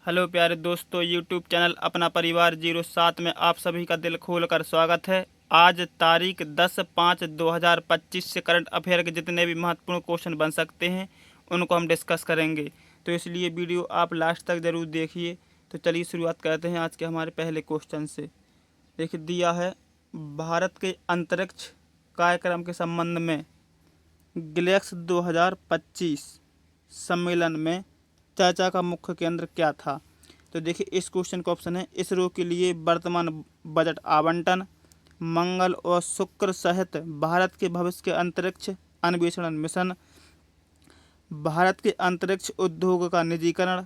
Hello प्यारे दोस्तों, YouTube channel अपना परिवार 07 में आप सभी का दिल खोल कर स्वागत है। आज तारीख 10/5/2025 से करंट अफेयर के जितने भी महत्वपूर्ण क्वेश्चन बन सकते हैं उनको हम डिस्कस करेंगे, तो इसलिए वीडियो आप लास्ट तक ज़रूर देखिए। तो चलिए शुरुआत करते हैं आज के हमारे पहले क्वेश्चन से। देखिए दिया है, भारत के अंतरिक्ष कार्यक्रम के संबंध में ग्लेक्स 2025 सम्मेलन में चर्चा का मुख्य केंद्र क्या था। तो देखिए इस क्वेश्चन का ऑप्शन है इसरो के लिए वर्तमान बजट आवंटन, मंगल और शुक्र सहित भारत के भविष्य के अंतरिक्ष अन्वेषण मिशन, भारत के अंतरिक्ष उद्योग का निजीकरण,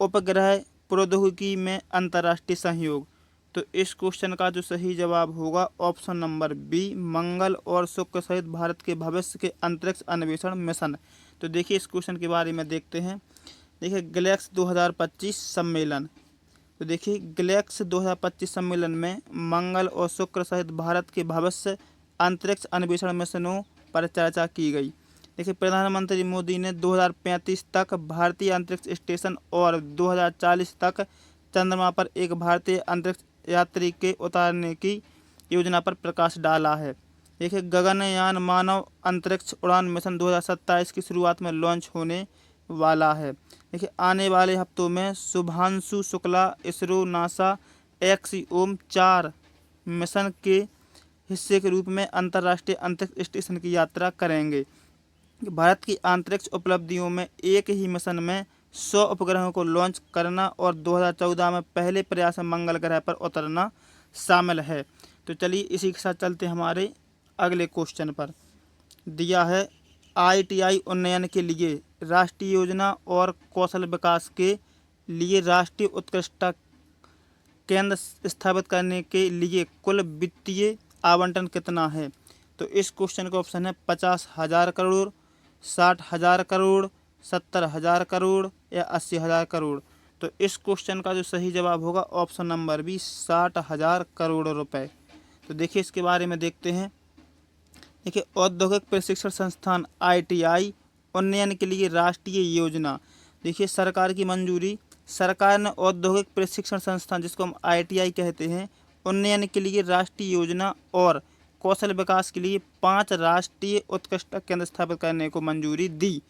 उपग्रह प्रौद्योगिकी में अंतर्राष्ट्रीय सहयोग। तो इस क्वेश्चन का जो सही जवाब होगा ऑप्शन नंबर बी, मंगल और शुक्र सहित भारत के भविष्य के अंतरिक्ष अन्वेषण मिशन। तो देखिए इस क्वेश्चन के बारे में देखते हैं। देखिए ग्लेक्स 2025 सम्मेलन, तो देखिए ग्लेक्स 2025 सम्मेलन में मंगल और शुक्र सहित भारत के भविष्य अंतरिक्ष अन्वेषण मिशनों पर चर्चा की गई। देखिए प्रधानमंत्री मोदी ने 2035 तक भारतीय अंतरिक्ष स्टेशन और 2040 तक चंद्रमा पर एक भारतीय अंतरिक्ष यात्री के उतारने की योजना पर प्रकाश डाला है। देखिए गगनयान मानव अंतरिक्ष उड़ान मिशन 2027 की शुरुआत में लॉन्च होने वाला है। देखिए आने वाले हफ्तों में Shubhanshu Shukla ISRO NASA axiom 4 mission के हिस्से के रूप में अंतर्राष्ट्रीय अंतरिक्ष स्टेशन की यात्रा करेंगे। भारत की अंतरिक्ष उपलब्धियों में एक ही मिशन में 100 उपग्रहों को लॉन्च करना और 2014 में पहले प्रयास में मंगल ग्रह पर उतरना शामिल है। तो चलिए इसी के साथ चलते हमारे अगले क्वेश्चन पर। दिया है ITI उन्नयन के लिए राष्ट्रीय योजना और कौशल विकास के लिए राष्ट्रीय उत्कृष्टता केंद्र स्थापित करने के लिए कुल वित्तीय आवंटन कितना है। तो इस क्वेश्चन का ऑप्शन है 50,000 करोड़, 60,000 करोड़, 70,000 करोड़ या 80,000 करोड़। तो इस क्वेश्चन का जो सही जवाब होगा ऑप्शन नंबर बी, 60,000 करोड़ रुपए। तो देखिए इसके बारे में देखते हैं। देखिए औद्योगिक प्रशिक्षण संस्थान ITI उन्नयन के लिए राष्ट्रीय योजना। देखिए सरकार की मंजूरी, सरकार ने औद्योगिक प्रशिक्षण संस्थान जिसको हम ITI कहते हैं उन्नयन के लिए राष्ट्रीय योजना और कौशल विकास के लिए 5 राष्ट्रीय उत्कृष्टता केंद्र स्थापित करने को मंजूरी दी।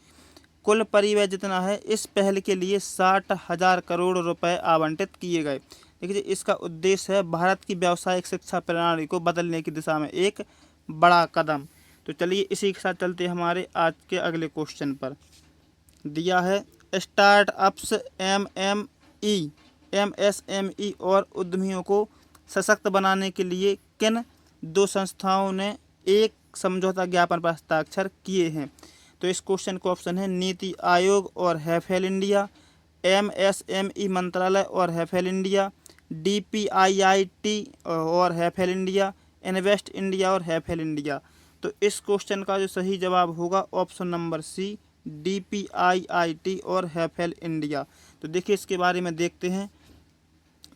कुल परिव्यय जितना है इस पहल के लिए 60,000 करोड़ रुपए आवंटित किए गए। देखिए इसका उद्देश्य है भारत की व्यावसायिक शिक्षा प्रणाली को बदलने की दिशा में एक बड़ा कदम। तो चलिए इसी के साथ चलते हमारे आज के अगले क्वेश्चन पर। दिया है स्टार्टअप्स MSME और उद्यमियों को सशक्त बनाने के लिए किन 2 संस्थाओं ने एक समझौता ज्ञापन पर हस्ताक्षर किए हैं। तो इस क्वेश्चन का ऑप्शन है नीति आयोग और हैफेल इंडिया, MSME मंत्रालय और हैफेल इंडिया, DPIIT और हैफेल इंडिया, इन्वेस्ट इंडिया और हैफेल इंडिया। तो इस क्वेश्चन का जो सही जवाब होगा ऑप्शन नंबर सी, DPIIT और हैफेल इंडिया। तो देखिए इसके बारे में देखते हैं।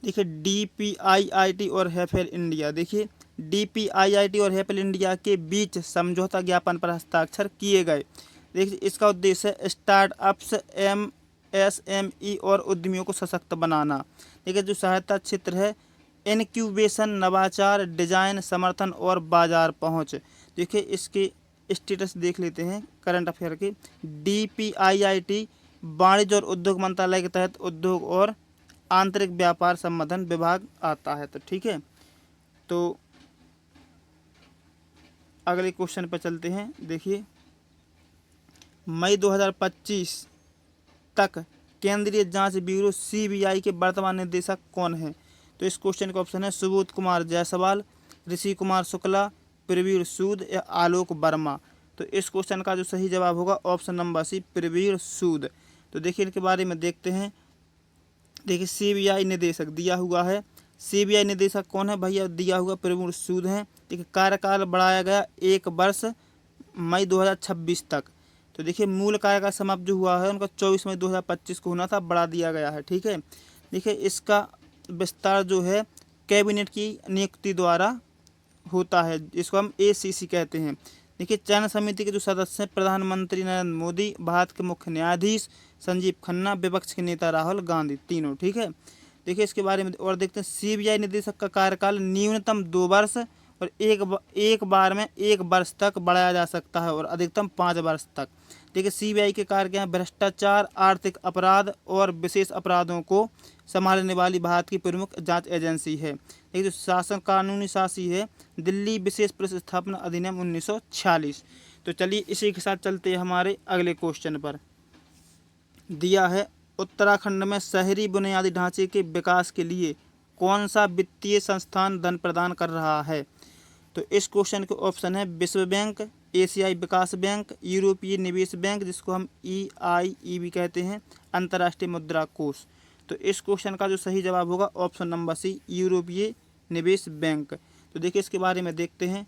देखिए DPIIT और हैफेल इंडिया, देखिए DPIIT और हैफेल इंडिया के बीच समझौता ज्ञापन पर हस्ताक्षर किए गए। देखिए इसका उद्देश्य है स्टार्टअप्स MSME और उद्यमियों को सशक्त बनाना। देखिए जो सहायता क्षेत्र है इनक्यूबेशन, नवाचार, डिजाइन, समर्थन और बाजार पहुंच। देखिए इसके स्टेटस देख लेते हैं करंट अफेयर के। DPIIT वाणिज्य और उद्योग मंत्रालय के तहत उद्योग और आंतरिक व्यापार संवर्धन विभाग आता है। तो ठीक है, तो अगले क्वेश्चन पर चलते हैं। देखिए मई 2025 तक केंद्रीय जांच ब्यूरो CBI के वर्तमान निदेशक कौन है। तो इस क्वेश्चन का ऑप्शन है सुबोध कुमार जायसवाल, ऋषि कुमार शुक्ला, प्रवीर सूद या आलोक वर्मा। तो इस क्वेश्चन का जो सही जवाब होगा ऑप्शन नंबर सी, प्रवीर सूद। तो देखिए इनके बारे में देखते हैं। देखिए CBI निदेशक दिया हुआ है, CBI निदेशक कौन है भैया, दिया हुआ प्रवीर सूद हैं। देखिए कार्यकाल बढ़ाया गया 1 वर्ष मई 2026 तक। तो देखिए मूल कार्यकाल समाप्त जो हुआ है उनका 24 मई 2025 को होना था, बढ़ा दिया गया है। ठीक है, देखिए इसका विस्तार जो है कैबिनेट की नियुक्ति द्वारा होता है, इसको हम ACC कहते हैं। देखिए चयन समिति के जो सदस्य हैं प्रधानमंत्री नरेंद्र मोदी, भारत के मुख्य न्यायाधीश संजीव खन्ना, विपक्ष के नेता राहुल गांधी, तीनों। ठीक है, देखिए इसके बारे में और देखते हैं। सीबीआई निदेशक का कार्यकाल न्यूनतम 2 वर्ष और एक बार में 1 वर्ष तक बढ़ाया जा सकता है और अधिकतम 5 वर्ष तक। देखिए सीबीआई के कार्य क्या है? भ्रष्टाचार, आर्थिक अपराध और विशेष अपराधों को संभालने वाली भारत की प्रमुख जांच एजेंसी है। देखिए जो शासन कानूनी शासी है दिल्ली विशेष पुलिस स्थापना अधिनियम 1946। तो चलिए इसी के साथ चलते हैं हमारे अगले क्वेश्चन पर। दिया है उत्तराखंड में शहरी बुनियादी ढांचे के विकास के लिए कौन सा वित्तीय संस्थान धन प्रदान कर रहा है? तो इस क्वेश्चन के ऑप्शन है विश्व बैंक, एशियाई विकास बैंक, यूरोपीय निवेश बैंक जिसको हम EIE भी कहते हैं, अंतर्राष्ट्रीय मुद्रा कोष। तो इस क्वेश्चन का जो सही जवाब होगा ऑप्शन नंबर सी, यूरोपीय निवेश बैंक। तो देखिए इसके बारे में देखते हैं।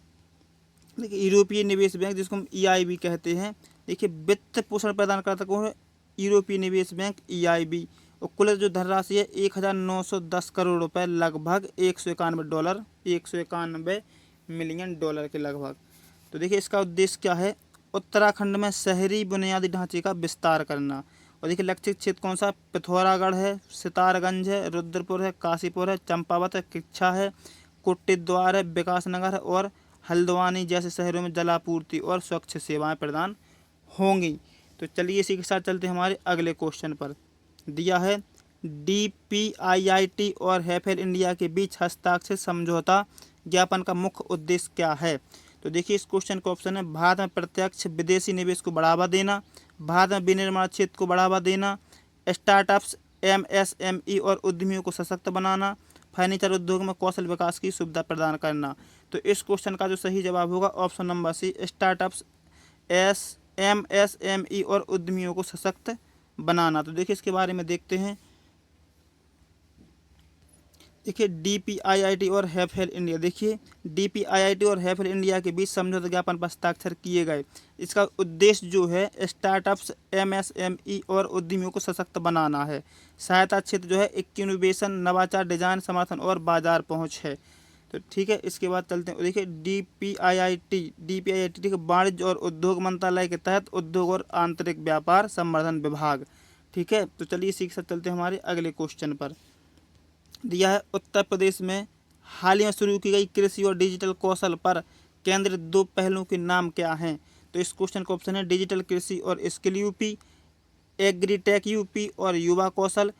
देखिए यूरोपीय निवेश बैंक जिसको हम EIB भी कहते हैं, देखिए वित्त पोषण प्रदान करता कौन है? यूरोपीय निवेश बैंक EIB। और कुल जो धनराशि है 1910 करोड़ रुपए, लगभग $191, $191 मिलियन के लगभग। तो देखिए इसका उद्देश्य क्या है? उत्तराखंड में शहरी बुनियादी ढांचे का विस्तार करना। और देखिए लक्षित क्षेत्र कौन सा? पिथौरागढ़ है, सितारगंज है, रुद्रपुर है, काशीपुर है, चंपावत है, किच्छा है, कोटिद्वार है, विकासनगर है और हल्द्वानी जैसे शहरों में जलापूर्ति और स्वच्छ सेवाएं प्रदान होंगी। तो चलिए इसी के साथ चलते हैं हमारे अगले क्वेश्चन पर। दिया है DPIIT और हैफेल इंडिया के बीच हस्ताक्षर समझौता ज्ञापन का मुख्य उद्देश्य क्या है? तो देखिए इस क्वेश्चन का ऑप्शन है भारत में प्रत्यक्ष विदेशी निवेश को बढ़ावा देना, भारत में विनिर्माण क्षेत्र को बढ़ावा देना, स्टार्टअप्स, MSME और उद्यमियों को सशक्त बनाना, फर्नीचर उद्योग में कौशल विकास की सुविधा प्रदान करना। तो इस क्वेश्चन का जो सही जवाब होगा option number C, startups, MSME और उद्यमियों को सशक्त बनाना। तो देखिए इसके बारे में देखते हैं। देखिए DPIIT और हैफेल इंडिया, देखिए DPIIT और हैफेल इंडिया के बीच समझौता ज्ञापन पर हस्ताक्षर किए गए। इसका उद्देश्य जो है स्टार्टअप्स, MSME और उद्यमियों को सशक्त बनाना है। सहायता क्षेत्र जो है इनोवेशन, नवाचार, डिजाइन, समर्थन और बाजार पहुंच है। तो ठीक है, इसके बाद चलते हैं। देखिए DPIIT वाणिज्य और उद्योग मंत्रालय के तहत उद्योग और आंतरिक व्यापार संवर्धन विभाग। ठीक है, तो चलिए इसी के साथ चलते हैं हमारे अगले क्वेश्चन पर। दिया है उत्तर प्रदेश में हाल ही में शुरू की गई कृषि और डिजिटल कौशल पर केंद्रित 2 पहलों के नाम क्या हैं? तो इस क्वेश्चन का ऑप्शन है डिजिटल कृषि और स्किल यूपी, एग्रीटेक यूपी और युवा कौशल,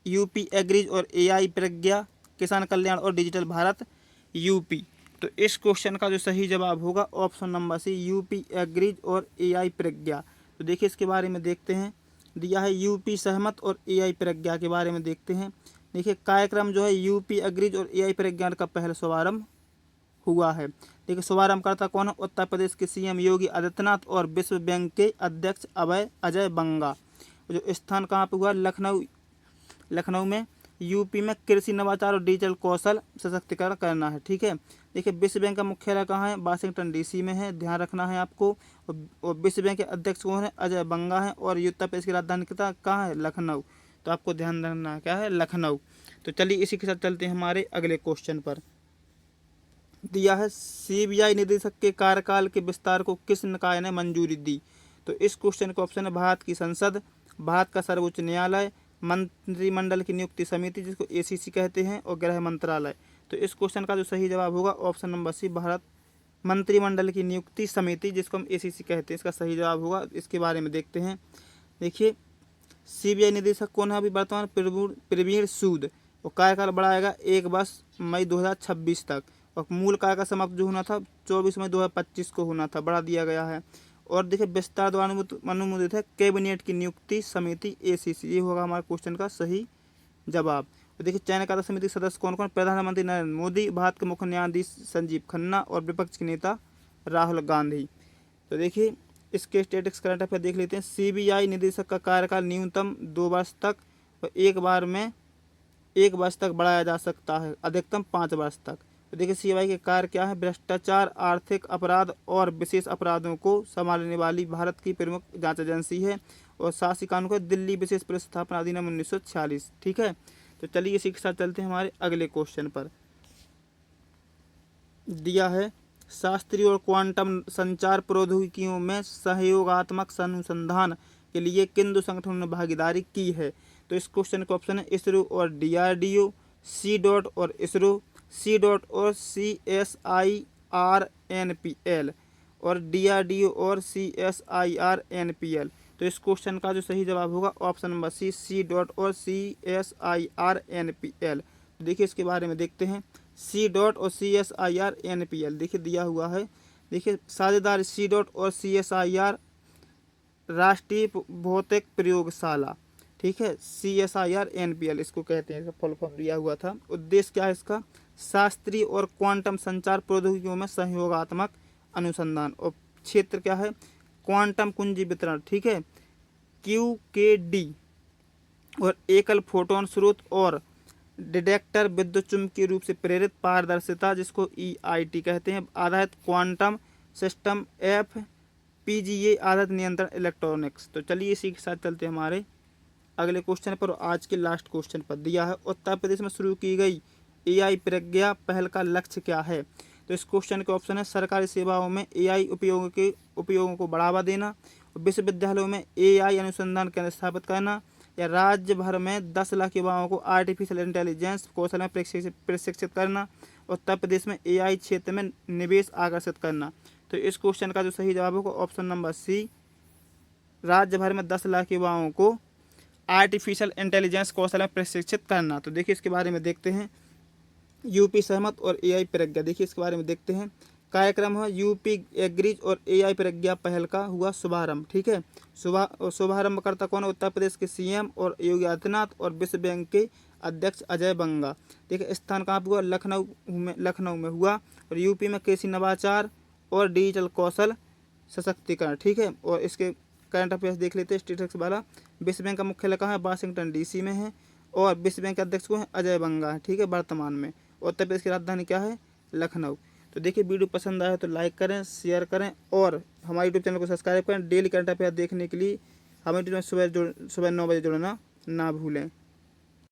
यूपी एग्रीज और AI प्रज्ञा, किसान कल्याण और डिजिटल भारत यूपी। तो इस क्वेश्चन का जो सही जवाब होगा option number C, UP Agris और AI प्रज्ञा। तो देखिए इसके बारे में देखते हैं। दिया है यूपी सहमत और AI प्रज्ञा के बारे में देखते हैं। देखिए कार्यक्रम जो है यूपी एग्रीज और AI प्रज्ञा का पहला शुभारंभ हुआ है। देखिए शुभारंभकर्ता कौन है? उत्तर प्रदेश के CM योगी आदित्यनाथ और विश्व बैंक के अध्यक्ष अजय बंगा। जो स्थान कहाँ पे हुआ? लखनऊ में। यूपी में कृषि, नवाचार और डिजिटल कौशल सशक्तिकरण करना है। ठीक है, देखिए विश्व बैंक का मुख्यालय कहाँ है? वाशिंगटन DC में है, ध्यान रखना है आपको। और विश्व बैंक के अध्यक्ष कौन है? अजय बंगा है। और उत्तर प्रदेश की राजधानी कहाँ है? लखनऊ। तो आपको ध्यान रखना है क्या है? लखनऊ। तो चलिए इसी के साथ चलते हैं हमारे अगले क्वेश्चन पर। दिया है CBI निदेशक के कार्यकाल के विस्तार को किस निकाय ने मंजूरी दी? तो इस क्वेश्चन का ऑप्शन है भारत की संसद, भारत का सर्वोच्च न्यायालय, मंत्रिमंडल की नियुक्ति समिति जिसको ACC कहते हैं और गृह मंत्रालय। तो इस क्वेश्चन का जो सही जवाब होगा ऑप्शन नंबर सी, भारत मंत्रिमंडल की नियुक्ति समिति जिसको हम ACC कहते हैं, इसका सही जवाब होगा। इसके बारे में देखते हैं। देखिए CBI निदेशक कौन है अभी वर्तमान? प्रवीण सूद। और कार्यकाल बढ़ाएगा 1 वर्ष मई 2026 तक। और मूल कार्यकाल समाप्त जो होना था 24 मई 2025 को होना था, बढ़ा दिया गया है। और देखिए विस्तार द्वारा अनुमोदित है कैबिनेट की नियुक्ति समिति ACC। ये होगा हमारे क्वेश्चन का सही जवाब। तो देखिए चयन समिति के सदस्य कौन कौन? प्रधानमंत्री नरेंद्र मोदी, भारत के मुख्य न्यायाधीश संजीव खन्ना और विपक्ष के नेता राहुल गांधी। तो देखिए इसके स्टेटिक्स करंट अफेयर देख लेते हैं। CBI निदेशक का कार्यकाल न्यूनतम 2 वर्ष तक और एक वर्ष तक बढ़ाया जा सकता है, अधिकतम 5 वर्ष तक। तो देखिए CBI के कार्य क्या है? भ्रष्टाचार, आर्थिक अपराध और विशेष अपराधों को संभालने वाली भारत की प्रमुख जांच एजेंसी है। और शासी कानून है दिल्ली विशेष पुलिस स्थापना अधिनियम 1946। ठीक है, तो चलिए इसी के साथ चलते हैं हमारे अगले क्वेश्चन पर। दिया है शास्त्रीय और क्वांटम संचार प्रौद्योगिकियों में सहयोगात्मक अनुसंधान के लिए किन दो संगठनों ने भागीदारी की है? तो इस क्वेश्चन का ऑप्शन है इसरो और DRDO, सी डॉट और इसरो, सी डॉट और CSIRNPL और DRDO और CSIRNPL। तो इस क्वेश्चन का जो सही जवाब होगा ऑप्शन नंबर सी डॉट और CSIRNPL। तो देखिए इसके बारे में देखते हैं। सी डॉट और CSIRNPL देखिए दिया हुआ है। देखिए साझेदार सी डॉट और CSIR राष्ट्रीय भौतिक प्रयोगशाला, ठीक है, CSIRNPL इसको कहते हैं, इसका फुल फॉर्म दिया हुआ था। उद्देश्य क्या है इसका? शास्त्रीय और क्वांटम संचार प्रौद्योगिकियों में सहयोगात्मक अनुसंधान। और क्षेत्र क्या है? क्वांटम कुंजी वितरण, ठीक है, QKD। और एकल फोटोन स्रोत और डिटेक्टर विद्युत चुम्बकीय रूप से प्रेरित पारदर्शिता जिसको EIT कहते हैं आधारित क्वांटम सिस्टम FPGA आधारित नियंत्रण इलेक्ट्रॉनिक्स। तो चलिए इसी के साथ चलते हैं हमारे अगले क्वेश्चन पर। आज के लास्ट क्वेश्चन पर दिया है उत्तर प्रदेश में शुरू की गई AI प्रज्ञा पहल का लक्ष्य क्या है? तो इस क्वेश्चन के ऑप्शन है सरकारी सेवाओं में AI उपयोगों को बढ़ावा देना, विश्वविद्यालयों में AI अनुसंधान केंद्र स्थापित करना, या राज्य भर में 10 लाख युवाओं को आर्टिफिशियल इंटेलिजेंस कौशल में प्रशिक्षित करना, उत्तर प्रदेश में AI क्षेत्र में निवेश आकर्षित करना। तो इस क्वेश्चन का जो सही जवाब होगा ऑप्शन नंबर सी, राज्य भर में 10 लाख युवाओं को आर्टिफिशियल इंटेलिजेंस कौशल में प्रशिक्षित करना। तो देखिए इसके बारे में देखते हैं। यूपी सहमत और AI प्रज्ञा, देखिए इसके बारे में देखते हैं। कार्यक्रम है यूपी एग्रीज और AI प्रज्ञा पहल का हुआ शुभारंभ, ठीक है। शुभारंभकर्ता कौन है? उत्तर प्रदेश के CM और योगी आदित्यनाथ और विश्व बैंक के अध्यक्ष अजय बंगा। देखिए स्थान कहाँ पर हुआ? लखनऊ में हुआ। और यूपी में कृषि नवाचार और डिजिटल कौशल सशक्तिकरण, ठीक है। और इसके करंट अफेयर्स देख लेते हैं स्टेटस वाला। विश्व बैंक का मुख्यालय कहाँ है? वाशिंगटन DC में है। और विश्व बैंक के अध्यक्ष को है अजय बंगा है, ठीक है, वर्तमान में। उत्तर प्रदेश की राजधानी क्या है? लखनऊ। तो देखिए वीडियो पसंद आया तो लाइक करें, शेयर करें और हमारे यूट्यूब चैनल को सब्सक्राइब करें। डेली करंट अफेयर देखने के लिए हमें सुबह 9 बजे जुड़ना ना भूलें।